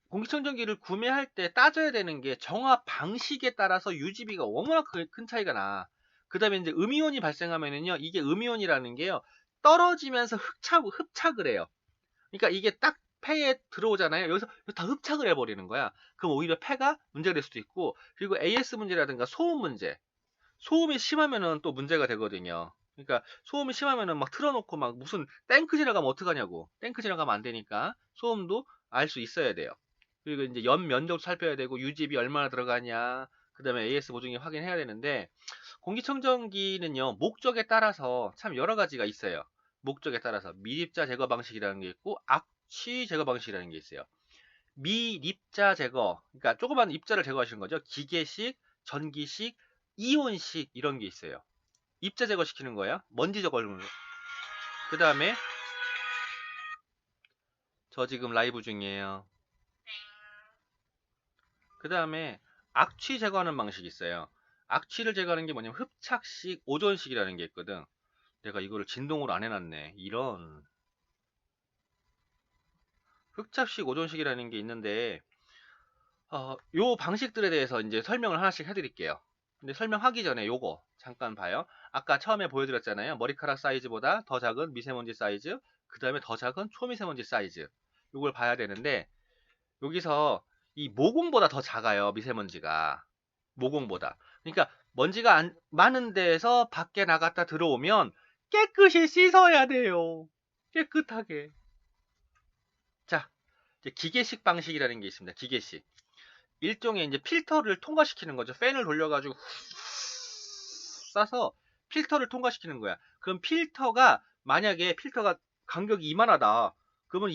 공기청정기를 구매할 때 따져야 되는 게 정화 방식에 따라서 유지비가 워낙 큰 차이가 나. 그 다음에 이제 음이온이 발생하면은요, 이게 음이온이라는 게요, 떨어지면서 흡착을 해요. 그러니까 이게 딱 폐에 들어오잖아요. 여기서 다 흡착을 해버리는 거야. 그럼 오히려 폐가 문제가 될 수도 있고, 그리고 AS 문제라든가 소음 문제. 소음이 심하면은 또 문제가 되거든요. 그러니까 소음이 심하면은 막 틀어놓고 막 무슨 탱크 지나가면 어떡하냐고. 탱크 지나가면 안 되니까 소음도 알 수 있어야 돼요. 그리고 이제 연 면적 살펴야 되고 유지비 얼마나 들어가냐. 그다음에 AS 보증이 확인해야 되는데 공기청정기는요. 목적에 따라서 참 여러 가지가 있어요. 목적에 따라서 미립자 제거 방식이라는 게 있고 악취 제거 방식이라는 게 있어요. 미립자 제거, 그러니까 조그만 입자를 제거하시는 거죠. 기계식, 전기식, 이온식 이런 게 있어요. 입자 제거시키는 거야. 먼지 제거하는 거. 그 다음에 저 지금 라이브 중이에요. 그 다음에 악취 제거하는 방식이 있어요. 악취를 제거하는 게 뭐냐면 흡착식, 오존식이라는 게 있거든. 내가 이거를 진동으로 안 해놨네. 이런 흡착식, 오존식이라는 게 있는데 요 방식들에 대해서 이제 설명을 하나씩 해드릴게요. 근데 설명하기 전에 요거 잠깐 봐요. 아까 처음에 보여드렸잖아요. 머리카락 사이즈보다 더 작은 미세먼지 사이즈, 그 다음에 더 작은 초미세먼지 사이즈. 요걸 봐야 되는데 여기서 이 모공보다 더 작아요. 미세먼지가. 모공보다. 그러니까 먼지가 많은 데에서 밖에 나갔다 들어오면 깨끗이 씻어야 돼요. 깨끗하게. 자, 이제 기계식 방식이라는 게 있습니다. 기계식. 일종의 이제 필터를 통과시키는 거죠. 팬을 돌려가지고 쏴서 필터를 통과시키는 거야. 그럼 만약에 필터가 간격이 이만하다. 그러면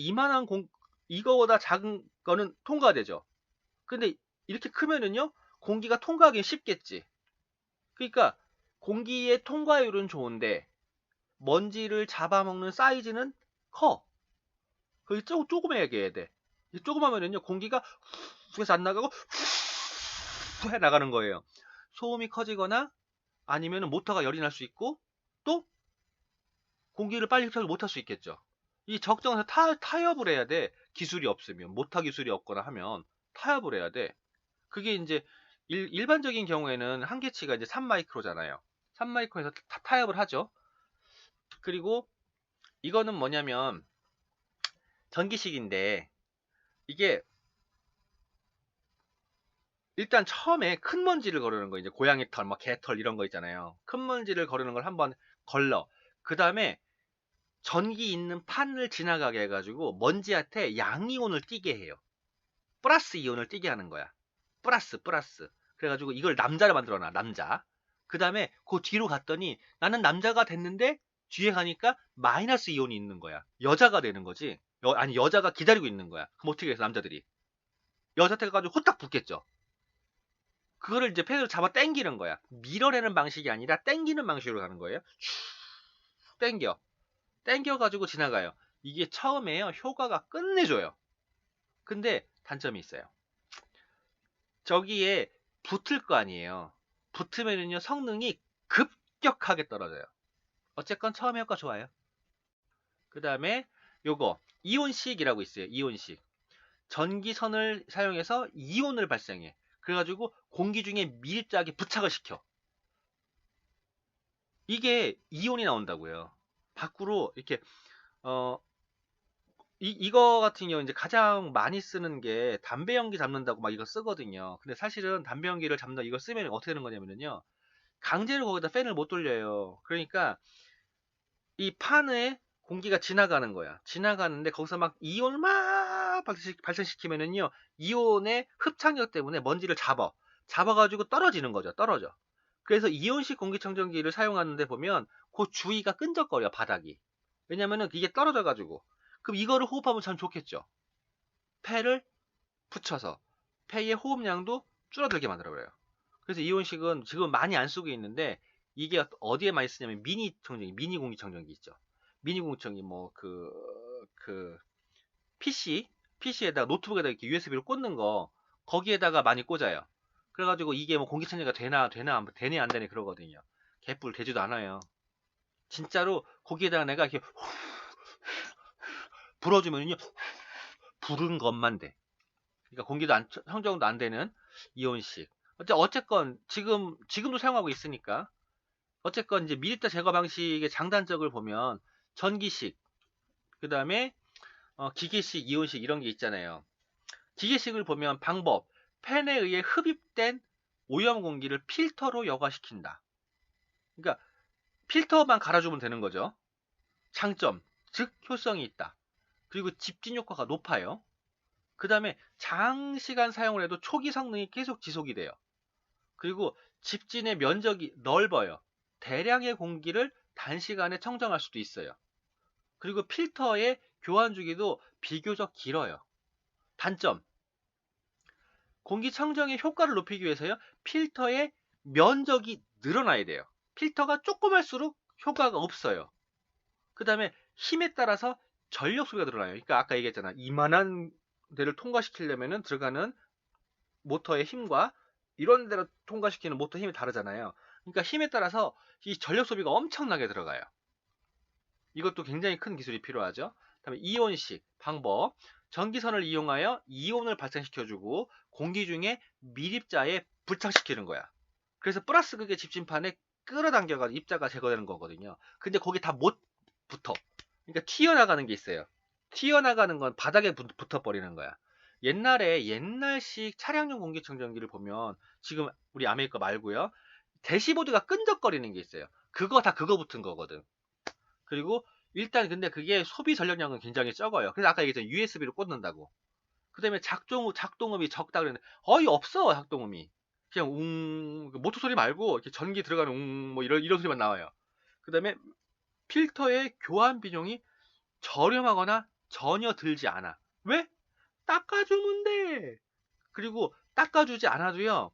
이거보다 작은 거는 통과되죠. 근데 이렇게 크면은요, 공기가 통과하기 쉽겠지. 그러니까 공기의 통과율은 좋은데 먼지를 잡아먹는 사이즈는 커. 그게 조그매게 해야 돼. 조그마면은요, 공기가 훅에서 안 나가고 훅 해 나가는 거예요. 소음이 커지거나 아니면 모터가 열이 날 수 있고 또 공기를 빨리 흡수를 못할 수 있겠죠. 이 적정해서 타협을 해야 돼. 기술이 없으면 모터 기술이 없거나 하면 타협을 해야 돼. 그게 이제 일반적인 경우에는 한계치가 이제 3마이크로잖아요. 3마이크로에서 타협을 하죠. 그리고 이거는 뭐냐면 전기식인데 이게 일단 처음에 큰 먼지를 거르는 거, 이제 고양이 털, 뭐 개털 이런 거 있잖아요. 큰 먼지를 거르는 걸 한번 걸러. 그 다음에 전기 있는 판을 지나가게 해가지고 먼지한테 양이온을 띄게 해요. 플러스 이온을 띄게 하는 거야. 플러스. 그래가지고 이걸 남자를 만들어놔, 남자. 그 다음에 그 뒤로 갔더니 나는 남자가 됐는데 뒤에 가니까 마이너스 이온이 있는 거야. 여자가 되는 거지. 아니, 여자가 기다리고 있는 거야. 그럼 어떻게 해서 남자들이? 여자한테 가가지고 호딱 붙겠죠. 그거를 이제 펜으로 잡아 당기는 거야. 밀어내는 방식이 아니라 당기는 방식으로 가는 거예요. 쭉 당겨. 당겨가지고 지나가요. 이게 처음에요. 효과가 끝내줘요. 근데 단점이 있어요. 저기에 붙을 거 아니에요. 붙으면은요, 성능이 급격하게 떨어져요. 어쨌건 처음에 효과 좋아요. 그 다음에 요거 이온식이라고 있어요. 이온식. 전기선을 사용해서 이온을 발생해. 그래가지고 공기 중에 밀입자하게 부착을 시켜. 이게 이온이 나온다고요. 밖으로 이렇게 어 이거 같은 경우 이제 가장 많이 쓰는 게 담배 연기 잡는다고 막 이거 쓰거든요. 근데 사실은 담배 연기를 잡는다 이거 쓰면 어떻게 되는 거냐면요. 강제로 거기다 팬을 못 돌려요. 그러니까 이 판에 공기가 지나가는 거야. 지나가는데 거기서 막 이온을 막 발생시키면은요. 이온의 흡착력 때문에 먼지를 잡아가지고 떨어지는 거죠. 떨어져. 그래서 이온식 공기청정기를 사용하는데 보면 그 주위가 끈적거려 바닥이. 왜냐면은 이게 떨어져가지고. 그럼 이거를 호흡하면 참 좋겠죠. 폐를 붙여서 폐의 호흡량도 줄어들게 만들어버려요. 그래서 이온식은 지금 많이 안 쓰고 있는데 이게 어디에 많이 쓰냐면 미니 청정기, 미니 공기청정기 있죠. 미니 공기청정기 그 PC에다가 노트북에다가 이렇게 USB를 꽂는 거 거기에다가 많이 꽂아요. 그래가지고 이게 뭐 공기청정기가 되네 안 되네 그러거든요. 개뿔 되지도 않아요. 진짜로 거기에다가 내가 이렇게 불어주면요 부른 것만 돼. 그러니까 공기도 청정도 안 되는 이온식. 어쨌건 지금도 사용하고 있으니까 어쨌건 이제 밀입자 제거 방식의 장단점을 보면 전기식, 그 다음에 기계식, 이온식 이런 게 있잖아요. 기계식을 보면 방법, 팬에 의해 흡입된 오염 공기를 필터로 여과시킨다. 그러니까 필터만 갈아주면 되는 거죠. 장점, 즉 효성이 있다. 그리고 집진 효과가 높아요. 그 다음에 장시간 사용을 해도 초기 성능이 계속 지속이 돼요. 그리고 집진의 면적이 넓어요. 대량의 공기를 단시간에 청정할 수도 있어요. 그리고 필터의 교환 주기도 비교적 길어요. 단점, 공기청정의 효과를 높이기 위해서요. 필터의 면적이 늘어나야 돼요. 필터가 조그말수록 효과가 없어요. 그 다음에 힘에 따라서 전력 소비가 늘어나요. 그러니까 아까 얘기했잖아. 이만한 데를 통과시키려면 들어가는 모터의 힘과 이런 데로 통과시키는 모터 힘이 다르잖아요. 그러니까 힘에 따라서 이 전력 소비가 엄청나게 들어가요. 이것도 굉장히 큰 기술이 필요하죠. 다음에 이온식 방법. 전기선을 이용하여 이온을 발생시켜주고 공기 중에 밀입자에 부착시키는 거야. 그래서 플러스 극의 집진판에 끌어당겨가 입자가 제거되는 거거든요. 근데 거기 다 못 붙어. 그러니까 튀어나가는 게 있어요. 튀어나가는 건 바닥에 붙어버리는 거야. 옛날식 차량용 공기청정기를 보면 지금 우리 아메리카 말고요. 대시보드가 끈적거리는 게 있어요. 그거 붙은 거거든. 그리고 일단 근데 그게 소비 전력량은 굉장히 적어요. 그래서 아까 얘기했잖아요. USB로 꽂는다고. 그 다음에 작동음이 적다 그랬는데 거의 없어 작동음이. 그냥 모터 소리 말고 이렇게 전기 들어가는 뭐 이런 소리만 나와요. 그 다음에 필터의 교환 비용이 저렴하거나 전혀 들지 않아. 왜? 닦아주면 돼. 그리고 닦아주지 않아도요.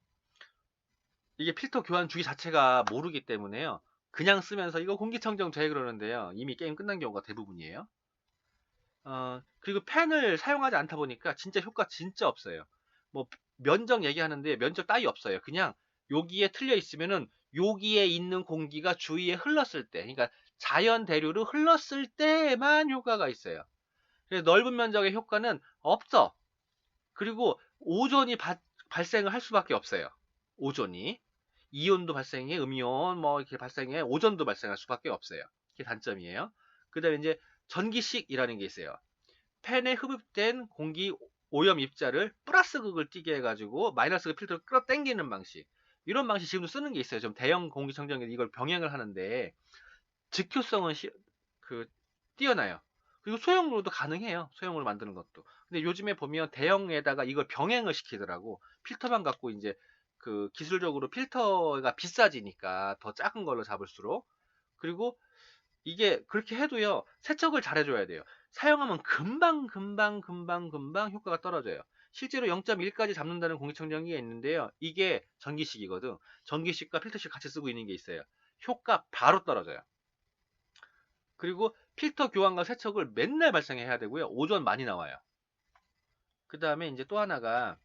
이게 필터 교환 주기 자체가 모르기 때문에요. 그냥 쓰면서 이거 공기청정 돼 그러는데요. 이미 게임 끝난 경우가 대부분이에요. 그리고 팬을 사용하지 않다 보니까 진짜 효과 진짜 없어요. 뭐 면적 얘기하는데 면적 따위 없어요. 그냥 여기에 틀려 있으면은 여기에 있는 공기가 주위에 흘렀을 때, 그러니까 자연 대류로 흘렀을 때만 효과가 있어요. 그래서 넓은 면적의 효과는 없어. 그리고 오존이 발생을 할 수밖에 없어요. 오존이. 이온도 발생해, 음이온 뭐 이렇게 발생해, 오존도 발생할 수밖에 없어요. 그게 단점이에요. 그 다음에 이제 전기식이라는 게 있어요. 팬에 흡입된 공기 오염 입자를 플러스 극을 띠게 해가지고 마이너스 극 필터를 끌어당기는 방식. 이런 방식 지금도 쓰는 게 있어요. 좀 대형 공기청정기 이걸 병행을 하는데 즉효성은 뛰어나요. 그리고 소형으로도 가능해요. 소형으로 만드는 것도. 근데 요즘에 보면 대형에다가 이걸 병행을 시키더라고. 필터만 갖고 이제 그 기술적으로 필터가 비싸지니까 더 작은 걸로 잡을수록. 그리고 이게 그렇게 해도요. 세척을 잘 해줘야 돼요. 사용하면 금방 효과가 떨어져요. 실제로 0.1까지 잡는다는 공기청정기가 있는데요. 이게 전기식이거든. 전기식과 필터식 같이 쓰고 있는 게 있어요. 효과 바로 떨어져요. 그리고 필터 교환과 세척을 맨날 발생해야 되고요. 오존 많이 나와요. 그 다음에 이제 또 하나가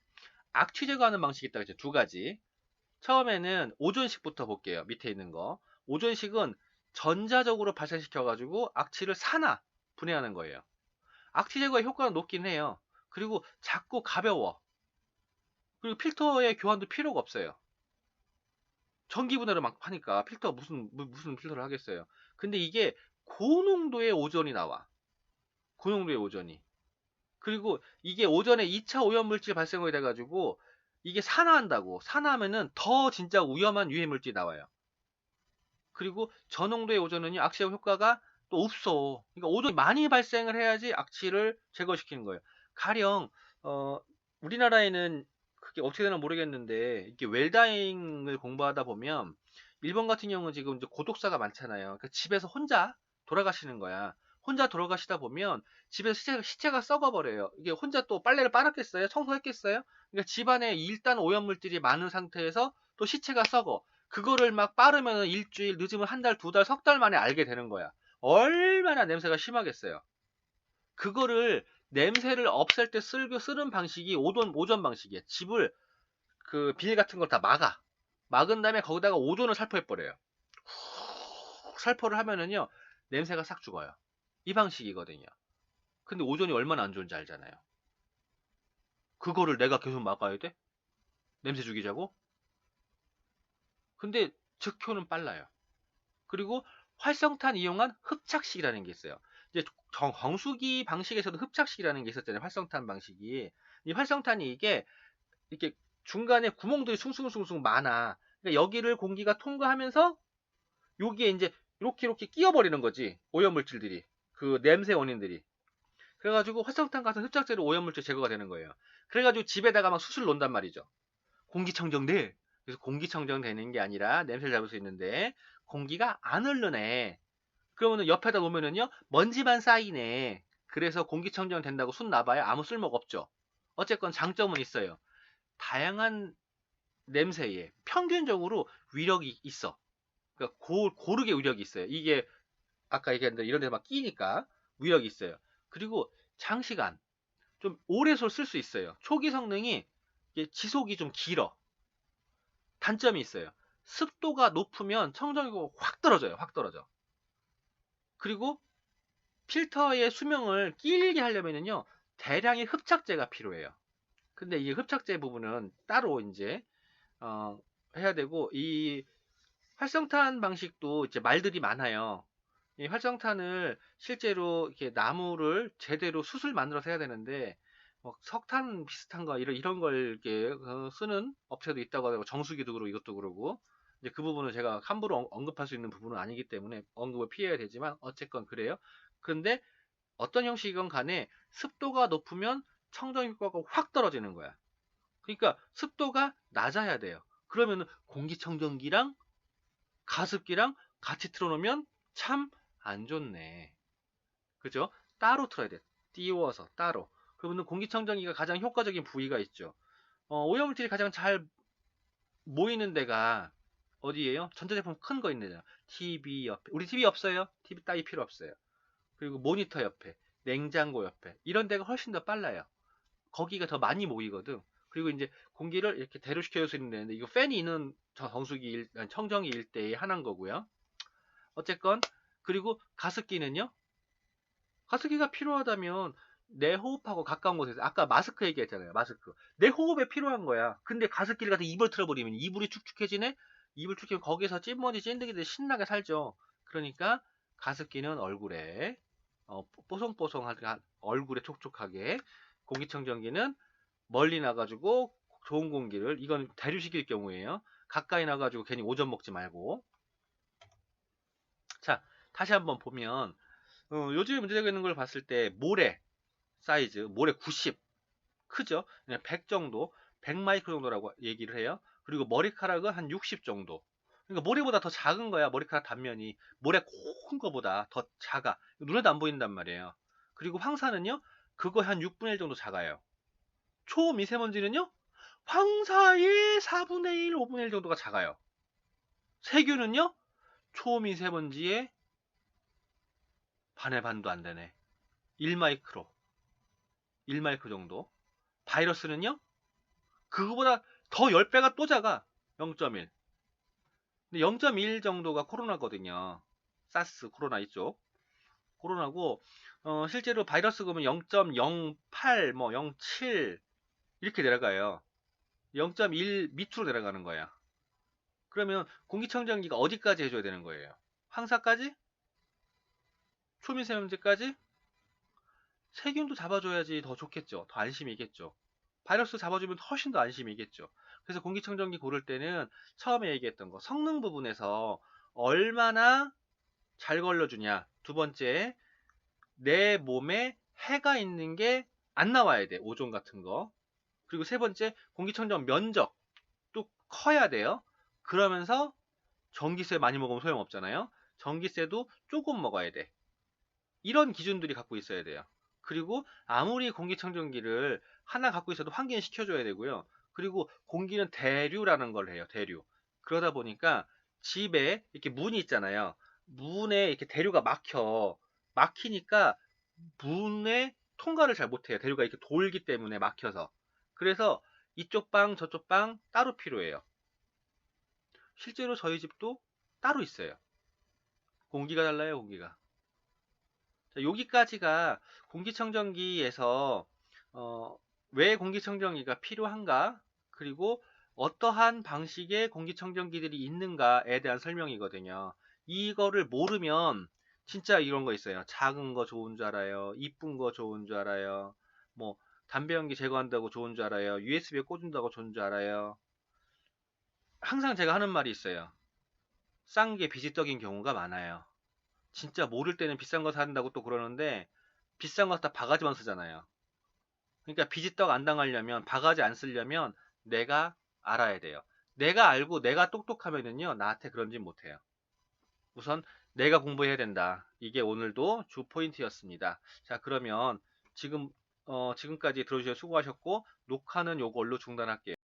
악취 제거하는 방식이 있다고 했죠. 두 가지. 처음에는 오존식부터 볼게요. 밑에 있는 거. 오존식은 전자적으로 발생시켜가지고 악취를 분해하는 거예요. 악취 제거의 효과는 높긴 해요. 그리고 작고 가벼워. 그리고 필터의 교환도 필요가 없어요. 전기 분해를 막 하니까 필터 무슨 필터를 하겠어요. 근데 이게 고농도의 오존이 나와. 고농도의 오존이. 그리고 이게 오전에 2차 오염물질 발생이 돼가지고 이게 산화한다고. 산화하면은 더 진짜 위험한 유해물질이 나와요. 그리고 저농도의 오존은요, 악취 효과가 또 없어. 그러니까 오존이 많이 발생을 해야지 악취를 제거시키는 거예요. 가령, 어, 우리나라에는 그게 어떻게 되나 모르겠는데, 이게 웰다잉을 공부하다 보면, 일본 같은 경우는 지금 이제 고독사가 많잖아요. 그러니까 집에서 혼자 돌아가시는 거야. 혼자 돌아가시다 보면 집에서 시체가 썩어버려요. 이게 혼자 또 빨래를 빨았겠어요? 청소했겠어요? 그러니까 집안에 일단 오염물질이 많은 상태에서 또 시체가 썩어. 그거를 막 빠르면 일주일, 늦으면 한 달, 두 달, 석 달 만에 알게 되는 거야. 얼마나 냄새가 심하겠어요. 그거를 냄새를 없앨 때 쓰는 방식이 오존 방식이야. 집을 그 비닐 같은 걸 다 막아. 막은 다음에 거기다가 오존을 살포해버려요. 훅 살포를 하면은요, 냄새가 싹 죽어요. 이 방식이거든요. 근데 오존이 얼마나 안 좋은지 알잖아요. 그거를 내가 계속 막아야 돼? 냄새 죽이자고? 근데 즉효는 빨라요. 그리고 활성탄 이용한 흡착식이라는 게 있어요. 이제 정수기 방식에서도 흡착식이라는 게 있었잖아요. 활성탄 방식이. 이 활성탄이 이게 이렇게 중간에 구멍들이 숭숭숭숭 많아. 그러니까 여기를 공기가 통과하면서 여기에 이제 이렇게 끼어버리는 거지. 오염물질들이. 그 냄새 원인들이. 그래가지고 활성탄 같은 흡착제로 오염물질 제거가 되는 거예요. 그래가지고 집에다가 막 수술 놓는단 말이죠. 공기청정대. 그래서 공기청정 되는 게 아니라 냄새를 잡을 수 있는데 공기가 안 흐르네. 그러면은 옆에다 놓으면은요 먼지만 쌓이네. 그래서 공기청정 된다고 손 놔봐야 아무 쓸모가 없죠. 어쨌건 장점은 있어요. 다양한 냄새에 평균적으로 위력이 있어. 그러니까 고르게 위력이 있어요. 이게 아까 얘기했는데 이런 데서 막 끼니까 위력이 있어요. 그리고 장시간 좀 오래 쓸 수 있어요. 초기 성능이 지속이 좀 길어. 단점이 있어요. 습도가 높으면 청정도가 확 떨어져요. 확 떨어져. 그리고 필터의 수명을 길게 하려면요 대량의 흡착제가 필요해요. 근데 이 흡착제 부분은 따로 이제 어, 해야 되고 이 활성탄 방식도 이제 말들이 많아요. 이 활성탄을 실제로 이렇게 나무를 제대로 숯을 만들어서 해야 되는데 뭐 석탄 비슷한 거 이런 걸 이렇게 쓰는 업체도 있다고 하고 정수기도 그러고 이것도 그러고 이제 그 부분은 제가 함부로 언급할 수 있는 부분은 아니기 때문에 언급을 피해야 되지만 어쨌건 그래요. 그런데 어떤 형식이건 간에 습도가 높으면 청정 효과가 확 떨어지는 거야. 그러니까 습도가 낮아야 돼요. 그러면 공기청정기랑 가습기랑 같이 틀어놓으면 참 안 좋네. 그죠? 따로 틀어야 돼. 띄워서 따로. 그러면 공기청정기가 가장 효과적인 부위가 있죠. 오염물질이 가장 잘 모이는 데가 어디예요? 전자제품 큰 거 있는 데요. TV 옆에. 우리 TV 없어요? TV 따위 필요 없어요. 그리고 모니터 옆에, 냉장고 옆에 이런 데가 훨씬 더 빨라요. 거기가 더 많이 모이거든. 그리고 이제 공기를 이렇게 대류시켜 줄 수 있는 데인데 이거 팬이 있는 정수기 청정기 일대에 하나인 거고요. 어쨌건 그리고 가습기는요. 가습기가 필요하다면 내 호흡하고 가까운 곳에서 아까 마스크 얘기했잖아요. 마스크. 내 호흡에 필요한 거야. 근데 가습기를 갖다 입을 틀어버리면 이불이 축축해지네. 이불 축축해면 거기서 찐머리 찐득이들 신나게 살죠. 그러니까 가습기는 얼굴에 뽀송뽀송하게 얼굴에 촉촉하게 공기청정기는 멀리 나가지고 좋은 공기를 이건 대류시킬 경우에요. 가까이 나가지고 괜히 오전 먹지 말고. 자, 다시 한번 보면 요즘에 문제되고 있는 걸 봤을 때 모래 사이즈, 모래 90 크죠? 100 정도, 100 마이크로 정도라고 얘기를 해요. 그리고 머리카락은 한 60 정도. 그러니까 모래보다 더 작은 거야. 머리카락 단면이 모래 큰 거보다 더 작아. 눈에도 안 보인단 말이에요. 그리고 황사는요, 그거 한 6분의 1 정도 작아요. 초미세먼지는요, 황사의 4분의 1, 5분의 1 정도가 작아요. 세균은요, 초미세먼지의 반의 반도 안 되네. 1마이크로. 1마이크로 정도. 바이러스는요, 그거보다 더 10배가 또 작아. 0.1. 근데 0.1 정도가 코로나거든요. 사스, 코로나 이쪽. 코로나고, 실제로 바이러스 그러면 0.08, 뭐 0.7 이렇게 내려가요. 0.1 밑으로 내려가는 거야. 그러면 공기청정기가 어디까지 해줘야 되는 거예요? 황사까지? 초미세먼지까지? 세균도 잡아줘야지 더 좋겠죠. 더 안심이겠죠. 바이러스 잡아주면 훨씬 더 안심이겠죠. 그래서 공기청정기 고를 때는 처음에 얘기했던 거 성능 부분에서 얼마나 잘 걸러주냐. 두 번째, 내 몸에 해가 있는 게 안 나와야 돼. 오존 같은 거. 그리고 세 번째, 공기청정 면적도 커야 돼요. 그러면서 전기세 많이 먹으면 소용없잖아요. 전기세도 조금 먹어야 돼. 이런 기준들이 갖고 있어야 돼요. 그리고 아무리 공기청정기를 하나 갖고 있어도 환기는 시켜줘야 되고요. 그리고 공기는 대류라는 걸 해요. 대류. 그러다 보니까 집에 이렇게 문이 있잖아요. 문에 이렇게 대류가 막히니까 문에 통과를 잘 못해요. 대류가 이렇게 돌기 때문에 막혀서. 그래서 이쪽 방 저쪽 방 따로 필요해요. 실제로 저희 집도 따로 있어요. 공기가 달라요, 공기가. 자, 여기까지가 공기청정기에서 왜 공기청정기가 필요한가, 그리고 어떠한 방식의 공기청정기들이 있는가에 대한 설명이거든요. 이거를 모르면 진짜 이런 거 있어요. 작은 거 좋은 줄 알아요. 이쁜 거 좋은 줄 알아요. 뭐 담배 연기 제거한다고 좋은 줄 알아요. USB에 꽂은다고 좋은 줄 알아요. 항상 제가 하는 말이 있어요. 싼 게 비지떡인 경우가 많아요. 진짜 모를 때는 비싼 거 산다고 또 그러는데 비싼 거 다 바가지만 쓰잖아요. 그러니까 비지떡 안 당하려면, 바가지 안 쓰려면 내가 알아야 돼요. 내가 알고 내가 똑똑하면은요, 나한테 그런 짓 못해요. 우선 내가 공부해야 된다. 이게 오늘도 주 포인트였습니다. 자, 그러면 지금까지 들어주셔서 수고하셨고, 녹화는 요걸로 중단할게요.